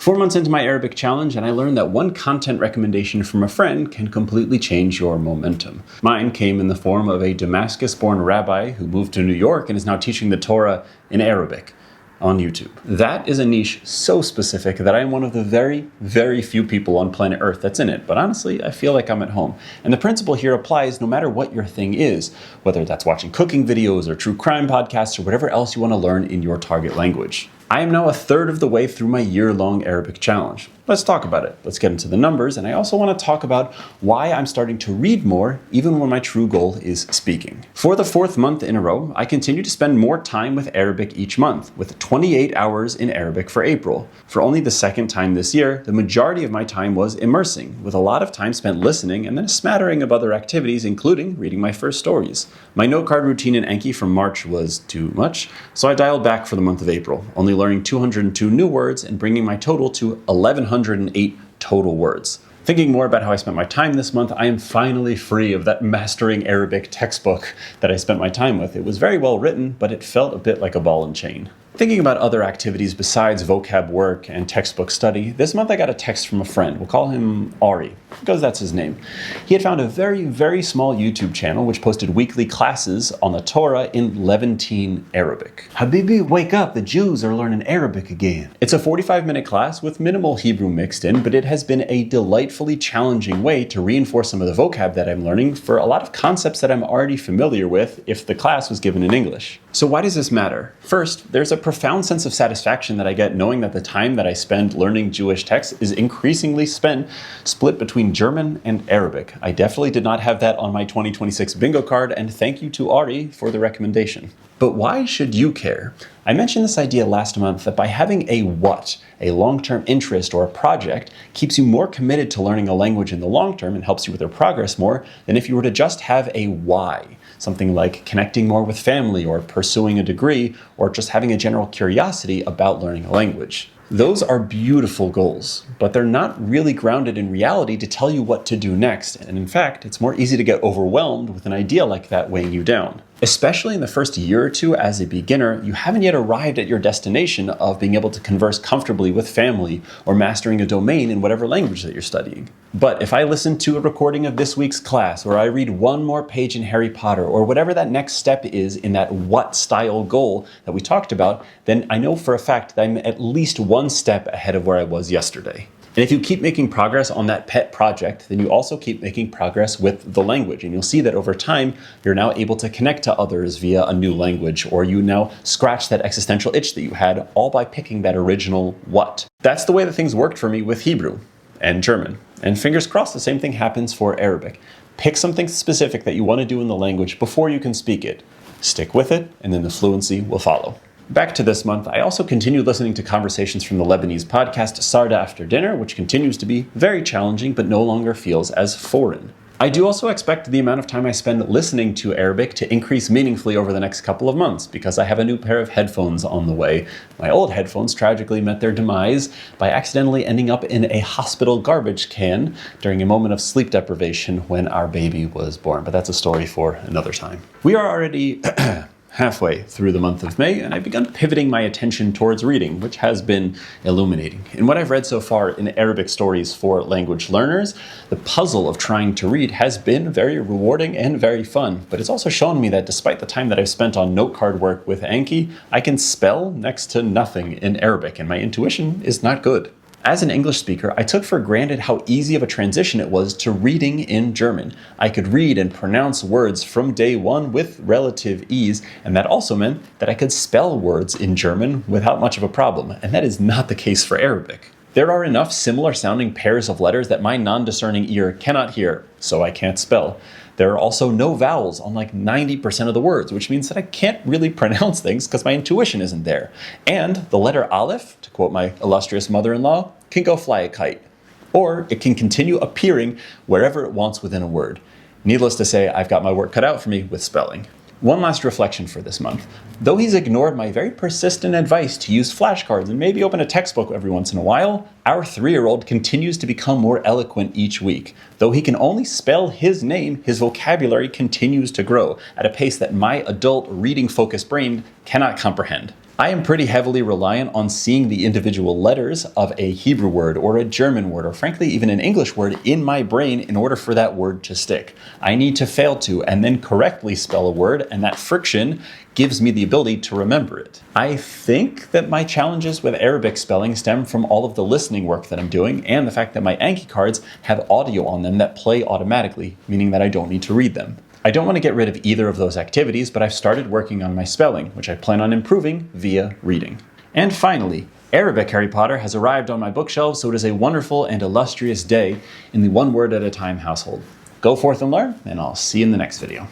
4 months into my Arabic challenge, and I learned that one content recommendation from a friend can completely change your momentum. Mine came in the form of a Damascus-born rabbi who moved to New York and is now teaching the Torah in Arabic on YouTube. That is a niche so specific that I am one of the very, very few people on planet Earth that's in it. But honestly, I feel like I'm at home. And the principle here applies no matter what your thing is, whether that's watching cooking videos or true crime podcasts or whatever else you want to learn in your target language. I am now a third of the way through my year-long Arabic challenge. Let's talk about it. Let's get into the numbers, and I also want to talk about why I'm starting to read more, even when my true goal is speaking. For the 4th month in a row, I continue to spend more time with Arabic each month, with 28 hours in Arabic for April. For only the 2nd time this year, the majority of my time was immersing, with a lot of time spent listening and then a smattering of other activities, including reading my first stories. My note card routine in Enki from March was too much, so I dialed back for the month of April, only learning 202 new words and bringing my total to 1,108 total words. Thinking more about how I spent my time this month, I am finally free of that mastering Arabic textbook that I spent my time with. It was very well written, but it felt a bit like a ball and chain. Thinking about other activities besides vocab work and textbook study, this month I got a text from a friend. We'll call him Ari, because that's his name. He had found a very, very small YouTube channel which posted weekly classes on the Torah in Levantine Arabic. Habibi, wake up, the Jews are learning Arabic again. It's a 45-minute class with minimal Hebrew mixed in, but it has been a delightfully challenging way to reinforce some of the vocab that I'm learning for a lot of concepts that I'm already familiar with if the class was given in English. So why does this matter? First, there's a profound sense of satisfaction that I get knowing that the time that I spend learning Jewish texts is increasingly split between German and Arabic. I definitely did not have that on my 2026 bingo card, and thank you to Ari for the recommendation. But why should you care? I mentioned this idea last month that by having a what, a long-term interest or a project, keeps you more committed to learning a language in the long term and helps you with your progress more than if you were to just have a why. Something like connecting more with family or pursuing a degree or just having a general curiosity about learning a language. Those are beautiful goals, but they're not really grounded in reality to tell you what to do next. And in fact, it's more easy to get overwhelmed with an idea like that weighing you down. Especially in the first year or two as a beginner, you haven't yet arrived at your destination of being able to converse comfortably with family or mastering a domain in whatever language that you're studying. But if I listen to a recording of this week's class, or I read one more page in Harry Potter, or whatever that next step is in that what style goal that we talked about, then I know for a fact that I'm at least one step ahead of where I was yesterday. And if you keep making progress on that pet project, then you also keep making progress with the language. And you'll see that over time, you're now able to connect to others via a new language, or you now scratch that existential itch that you had, all by picking that original what. That's the way that things worked for me with Hebrew and German. And fingers crossed, the same thing happens for Arabic. Pick something specific that you want to do in the language before you can speak it. Stick with it, and then the fluency will follow. Back to this month, I also continued listening to conversations from the Lebanese podcast Sarda After Dinner, which continues to be very challenging but no longer feels as foreign. I do also expect the amount of time I spend listening to Arabic to increase meaningfully over the next couple of months because I have a new pair of headphones on the way. My old headphones tragically met their demise by accidentally ending up in a hospital garbage can during a moment of sleep deprivation when our baby was born. But that's a story for another time. We are already halfway through the month of May, and I've begun pivoting my attention towards reading, which has been illuminating. In what I've read so far in Arabic stories for language learners, the puzzle of trying to read has been very rewarding and very fun, but it's also shown me that despite the time that I've spent on note card work with Enki, I can spell next to nothing in Arabic, and my intuition is not good. As an English speaker, I took for granted how easy of a transition it was to reading in German. I could read and pronounce words from day one with relative ease, and that also meant that I could spell words in German without much of a problem, and that is not the case for Arabic. There are enough similar sounding pairs of letters that my non-discerning ear cannot hear, so I can't spell. There are also no vowels on like 90% of the words, which means that I can't really pronounce things because my intuition isn't there. And the letter Aleph, to quote my illustrious mother-in-law, can go fly a kite. Or it can continue appearing wherever it wants within a word. Needless to say, I've got my work cut out for me with spelling. One last reflection for this month. Though he's ignored my very persistent advice to use flashcards and maybe open a textbook every once in a while, our 3-year-old continues to become more eloquent each week. Though he can only spell his name, his vocabulary continues to grow at a pace that my adult reading-focused brain cannot comprehend. I am pretty heavily reliant on seeing the individual letters of a Hebrew word or a German word or frankly even an English word in my brain in order for that word to stick. I need to fail to and then correctly spell a word, and that friction gives me the ability to remember it. I think that my challenges with Arabic spelling stem from all of the listening work that I'm doing and the fact that my Anki cards have audio on them that play automatically, meaning that I don't need to read them. I don't want to get rid of either of those activities, but I've started working on my spelling, which I plan on improving via reading. And finally, Arabic Harry Potter has arrived on my bookshelves, so it is a wonderful and illustrious day in the One Word at a Time household. Go forth and learn, and I'll see you in the next video.